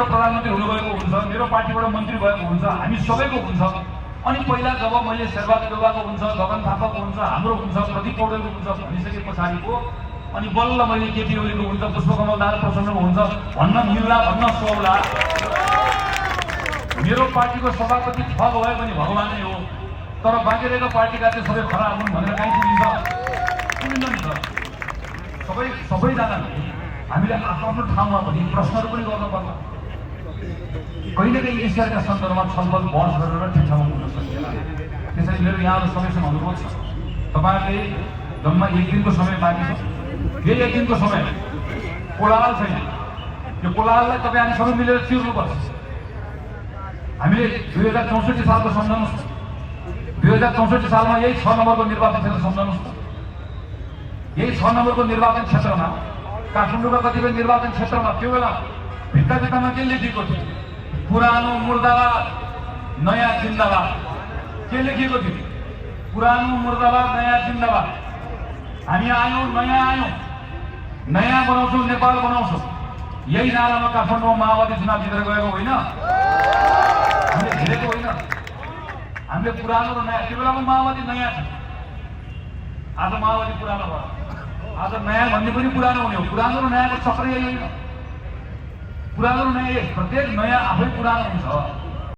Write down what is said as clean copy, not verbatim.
प्रधानमन्त्री हुनुभएको हुन्छ, मेरो पार्टीबाट मन्त्री भएको हुन्छ, हामी सबैको हुन्छ। अनि पहिला जब मैले शेरबहादुर देउवाको हुन्छ, गगन थापाको हुन्छ, हाम्रो हुन्छ, प्रदीप पौडेलको हुन्छ भनिसके पछाडिको अनि बल्ल मैले केपी ओलीको हुन्छ, पुष्पकमल दाहाल प्रचण्डको हुन्छ भन्न मिल्ला, भन्न सुहाउला। मेरो पार्टीको सभापति ठग भए पनि भगवानै हो, तर बाँकी रहेको पार्टीका चाहिँ सबै खराब हुन् भनेर काहीँ पुगिन्छ? पुगिँदैन नि त। सबैजना हामीले आफ्नो ठाउँमा पनि प्रश्नहरू पनि गर्नुपर्छ। कहिलेकाहीँ ईश्वरका सन्दर्भमा छलफल बहस गरेर ठिक ठाउँमा पुग्न सकिएला। त्यसैले मेरो यहाँको समयसँग अनुरोध छ, तपाईँहरूले जम्मा 1 दिनको समय बाँकी छ। यही 1 दिनको समय कोलाहल छैन, यो कोलाहललाई तपाईँहरूले सबै मिलेर चिर्नुपर्छ। हामीले 2064 सालको सम्झाउनुहोस्, 2064 सालमा यही 6 नम्बरको निर्वाचन क्षेत्र सम्झाउनुहोस्। यही 6 नम्बरको निर्वाचन क्षेत्रमा काठमाडौँका कतिपय निर्वाचन क्षेत्रमा त्यो बेला भित्तामा के लेखिएको थियो? पुरानो मुर्दाबाद नयाँ जिन्दाबाद। के लेखिएको थियो? पुरानो मुर्दाबाद नयाँ जिन्दाबाद। हामी आयौँ, नयाँ बनाउँछौँ, नेपाल बनाउँछौँ। यही नारामा काठमाडौँमा माओवादी चुनाव जितेर गएको होइन? हामीले हेरेको होइन? हामीले पुरानो र नयाँ, त्यो बेलामा माओवादी नयाँ थियो, आज माओवादी पुरानो भयो। आज नयाँ भन्ने पनि पुरानो हुने हो। पुरानो र नयाँको चक्र यही होइन। पुरानो र नयाँ, प्रत्येक नयाँ आफै पुरानो हुन्छ।